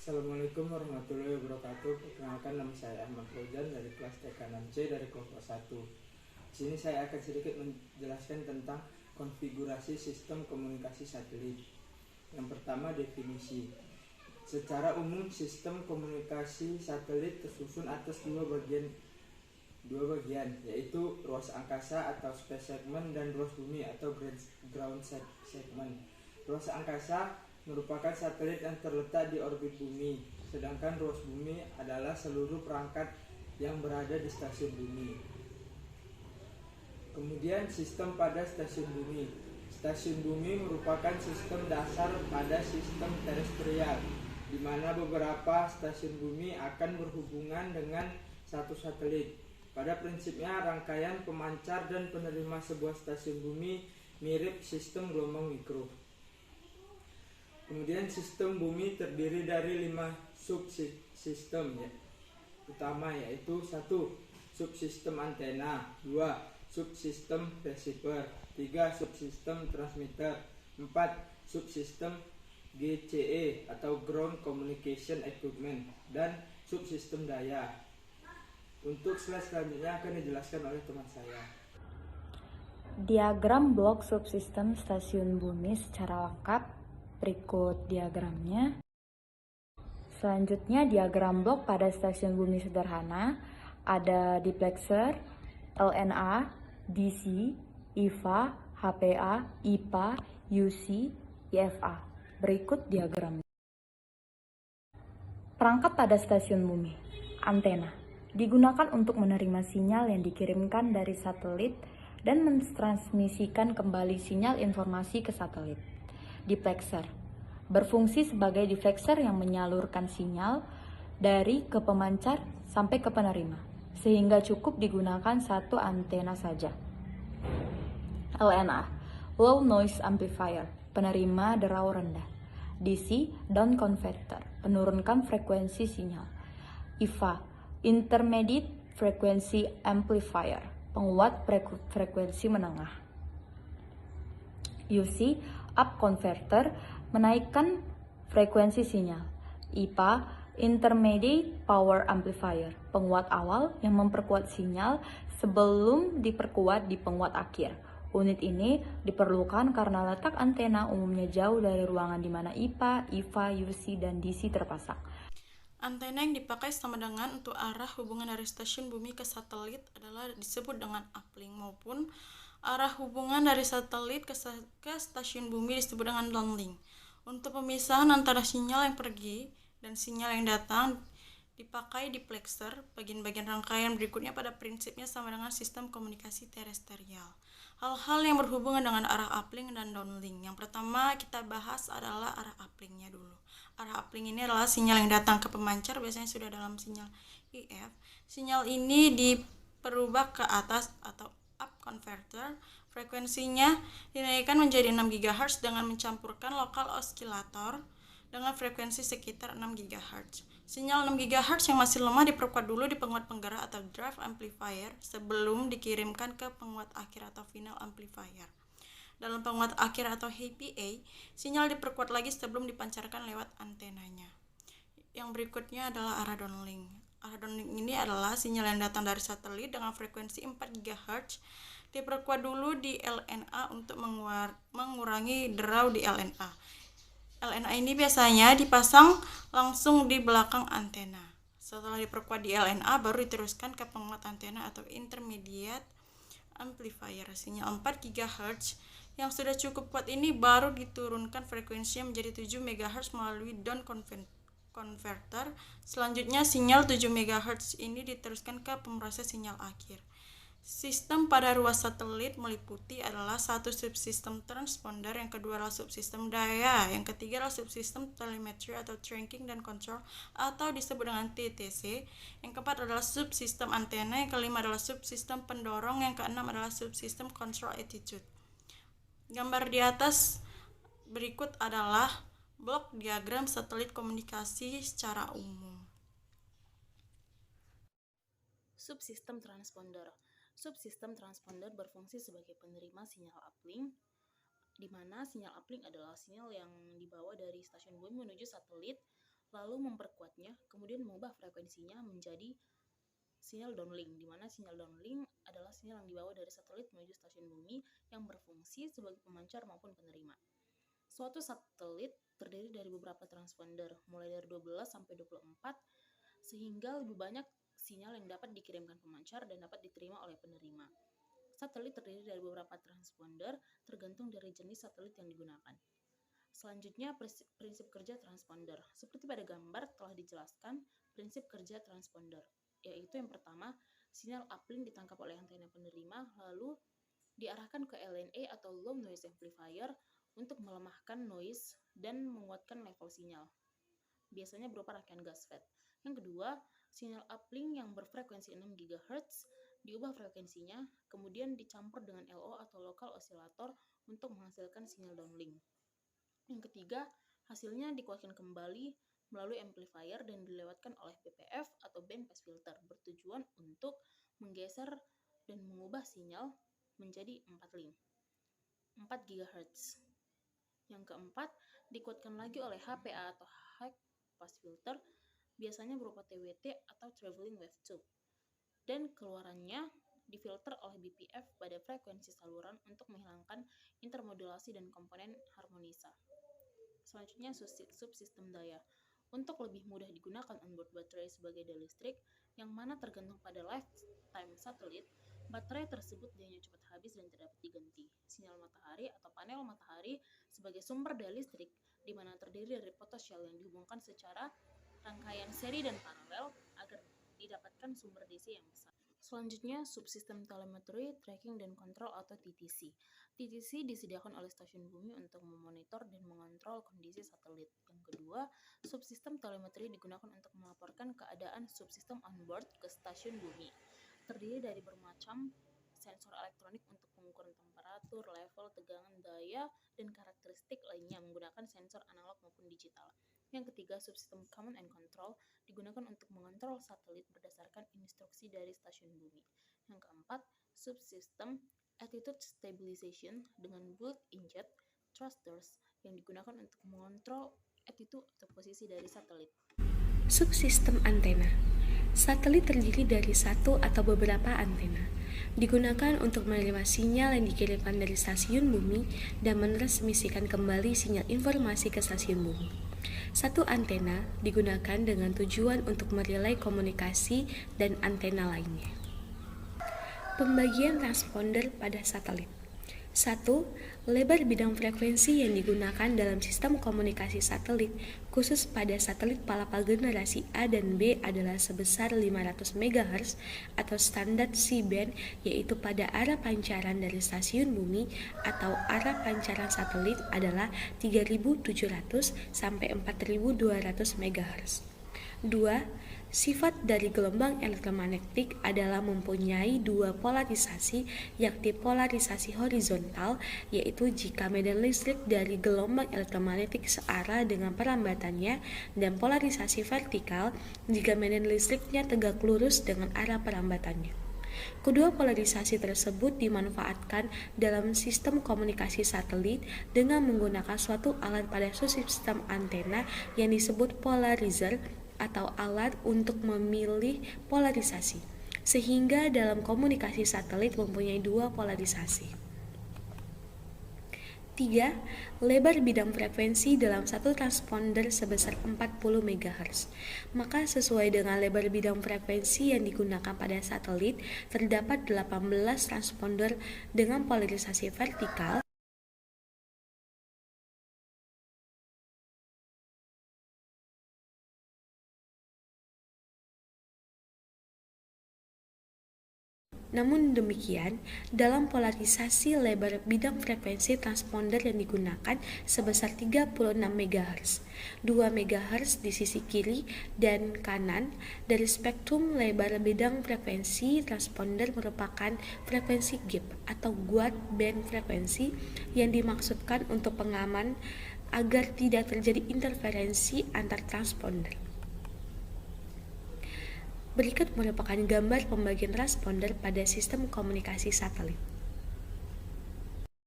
Assalamualaikum warahmatullahi wabarakatuh. Perkenalkan, nama saya Ahmad Fauzan dari kelas TK6C dari kelompok 1. Di sini saya akan sedikit menjelaskan tentang konfigurasi sistem komunikasi satelit. Yang pertama, definisi. Secara umum, sistem komunikasi satelit tersusun atas dua bagian, yaitu ruas angkasa atau space segment dan ruas bumi atau ground segment. Ruas angkasa merupakan satelit yang terletak di orbit bumi, sedangkan ruas bumi adalah seluruh perangkat yang berada di stasiun bumi. Kemudian, sistem pada stasiun bumi. Stasiun bumi merupakan sistem dasar pada sistem terestrial, di mana beberapa stasiun bumi akan berhubungan dengan satu satelit. Pada prinsipnya, rangkaian pemancar dan penerima sebuah stasiun bumi mirip sistem gelombang mikro. Kemudian, sistem bumi terdiri dari 5 subsistem utama, yaitu 1. Subsistem antena, 2. Subsistem receiver, 3. Subsistem transmitter, 4. Subsistem GCE atau Ground Communication Equipment, dan subsistem daya. Untuk slide selanjutnya akan dijelaskan oleh teman saya. Diagram blok subsistem stasiun bumi secara lengkap. Berikut diagramnya. Selanjutnya, diagram blok pada stasiun bumi sederhana. Ada duplexer, LNA, DC, IFA, HPA, IPA, UC, IFA. Berikut diagramnya. Perangkat pada stasiun bumi. Antena digunakan untuk menerima sinyal yang dikirimkan dari satelit dan mentransmisikan kembali sinyal informasi ke satelit. Duplexer berfungsi sebagai deflektor yang menyalurkan sinyal dari ke pemancar sampai ke penerima, sehingga cukup digunakan satu antena saja. LNA, Low Noise Amplifier, penerima derau rendah. DC, Down Converter, penurunkan frekuensi sinyal. IFA, Intermediate Frequency Amplifier, penguat frekuensi menengah. UC, Up Converter, menaikkan frekuensi sinyal. IPA, Intermediate Power Amplifier, penguat awal yang memperkuat sinyal sebelum diperkuat di penguat akhir. Unit ini diperlukan karena letak antena umumnya jauh dari ruangan di mana IPA, IFA, UC, dan DC terpasang. Antena yang dipakai sama dengan untuk arah hubungan dari stasiun bumi ke satelit adalah disebut dengan uplink, maupun arah hubungan dari satelit ke stasiun bumi disebut dengan downlink. Untuk pemisahan antara sinyal yang pergi dan sinyal yang datang dipakai duplexer. Bagian-bagian rangkaian berikutnya pada prinsipnya sama dengan sistem komunikasi terestrial. Hal-hal yang berhubungan dengan arah uplink dan downlink. Yang pertama kita bahas adalah arah uplinknya dulu. Arah uplink ini adalah sinyal yang datang ke pemancar, biasanya sudah dalam sinyal IF. Sinyal ini diperubah ke atas atau up converter. Frekuensinya dinaikkan menjadi 6 GHz dengan mencampurkan lokal osilator dengan frekuensi sekitar 6 GHz. Sinyal 6 GHz yang masih lemah diperkuat dulu di penguat penggerak atau drive amplifier sebelum dikirimkan ke penguat akhir atau final amplifier. Dalam penguat akhir atau HPA, sinyal diperkuat lagi sebelum dipancarkan lewat antenanya. Yang berikutnya adalah arah downlink. Arah downlink ini adalah sinyal yang datang dari satelit dengan frekuensi 4 GHz diperkuat dulu di LNA untuk mengurangi derau di LNA. LNA ini biasanya dipasang langsung di belakang antena. Setelah diperkuat di LNA, baru diteruskan ke penguat antena atau intermediate amplifier. Sinyal 4 GHz yang sudah cukup kuat ini baru diturunkan frekuensinya menjadi 7 MHz melalui down converter. Selanjutnya sinyal 7 MHz ini diteruskan ke pemroses sinyal akhir. Sistem pada ruas satelit meliputi adalah 1 subsistem transponder, yang kedua adalah subsistem daya, yang ketiga adalah subsistem telemetry atau tracking dan control atau disebut dengan TTC, yang keempat adalah subsistem antena, yang kelima adalah subsistem pendorong, yang keenam adalah subsistem control attitude. Gambar di atas berikut adalah blok diagram satelit komunikasi secara umum. Subsistem transponder. Subsistem transponder berfungsi sebagai penerima sinyal uplink, di mana sinyal uplink adalah sinyal yang dibawa dari stasiun bumi menuju satelit lalu memperkuatnya, kemudian mengubah frekuensinya menjadi sinyal downlink, di mana sinyal downlink adalah sinyal yang dibawa dari satelit menuju stasiun bumi yang berfungsi sebagai pemancar maupun penerima. Suatu satelit terdiri dari beberapa transponder, mulai dari 12 sampai 24, sehingga lebih banyak sinyal yang dapat dikirimkan pemancar dan dapat diterima oleh penerima. Satelit terdiri dari beberapa transponder, tergantung dari jenis satelit yang digunakan. Selanjutnya, prinsip kerja transponder. Seperti pada gambar telah dijelaskan prinsip kerja transponder, yaitu yang pertama, sinyal uplink ditangkap oleh antena penerima, lalu diarahkan ke LNA atau Low Noise Amplifier untuk melemahkan noise dan menguatkan level sinyal. Biasanya berupa rangkaian gas FET. Yang kedua, sinyal uplink yang berfrekuensi 6 GHz diubah frekuensinya, kemudian dicampur dengan LO atau local oscillator untuk menghasilkan sinyal downlink. Yang ketiga, hasilnya dikuatkan kembali melalui amplifier dan dilewatkan oleh BPF atau band pass filter, bertujuan untuk menggeser dan mengubah sinyal menjadi 4 GHz. Yang keempat, dikuatkan lagi oleh HPA atau high pass filter, biasanya berupa TWT atau traveling wave tube, dan keluarannya difilter oleh BPF pada frekuensi saluran untuk menghilangkan intermodulasi dan komponen harmonisa. Selanjutnya, subsistem daya. Untuk lebih mudah digunakan onboard baterai sebagai daya listrik, yang mana tergantung pada lifetime satelit, baterai tersebut dayanya cepat habis dan tidak dapat diganti. Sinyal matahari atau panel matahari sebagai sumber daya listrik, di mana terdiri dari potential yang dihubungkan secara rangkaian seri dan paralel agar didapatkan sumber DC yang besar. Selanjutnya, subsistem telemetri, tracking, dan kontrol atau TTC. TTC disediakan oleh stasiun bumi untuk memonitor dan mengontrol kondisi satelit. Yang kedua, subsistem telemetri digunakan untuk melaporkan keadaan subsistem onboard ke stasiun bumi. Terdiri dari bermacam sensor elektronik untuk pengukuran temperatur, level, tegangan, daya, dan karakteristik lainnya menggunakan sensor analog maupun digital. Yang ketiga, subsistem command and control digunakan untuk mengontrol satelit berdasarkan instruksi dari stasiun bumi. Yang keempat, subsistem attitude stabilization dengan built-in jet thrusters yang digunakan untuk mengontrol attitude atau posisi dari satelit. Subsistem antena. Satelit terdiri dari satu atau beberapa antena. Digunakan untuk menerima sinyal yang dikirimkan dari stasiun bumi dan mentransmisikan kembali sinyal informasi ke stasiun bumi. Satu antena digunakan dengan tujuan untuk merelay komunikasi dan antena lainnya. Pembagian transponder pada satelit. 1. Lebar bidang frekuensi yang digunakan dalam sistem komunikasi satelit khusus pada satelit Palapa generasi A dan B adalah sebesar 500 MHz atau standar C-band, yaitu pada arah pancaran dari stasiun bumi atau arah pancaran satelit adalah 3.700 sampai 4.200 MHz. 2. Sifat dari gelombang elektromagnetik adalah mempunyai dua polarisasi, yakni polarisasi horizontal, yaitu jika medan listrik dari gelombang elektromagnetik searah dengan perambatannya, dan polarisasi vertikal jika medan listriknya tegak lurus dengan arah perambatannya. Kedua polarisasi tersebut dimanfaatkan dalam sistem komunikasi satelit dengan menggunakan suatu alat pada subsistem antena yang disebut polarizer atau alat untuk memilih polarisasi, sehingga dalam komunikasi satelit mempunyai dua polarisasi. 3. Lebar bidang frekuensi dalam satu transponder sebesar 40 MHz. Maka sesuai dengan lebar bidang frekuensi yang digunakan pada satelit, terdapat 18 transponder dengan polarisasi vertikal, Namun demikian, dalam polarisasi lebar bidang frekuensi transponder yang digunakan sebesar 36 MHz, 2 MHz di sisi kiri dan kanan dari spektrum lebar bidang frekuensi transponder merupakan frekuensi gap atau guard band frekuensi yang dimaksudkan untuk pengaman agar tidak terjadi interferensi antar transponder. Berikut merupakan gambar pembagian transponder pada sistem komunikasi satelit.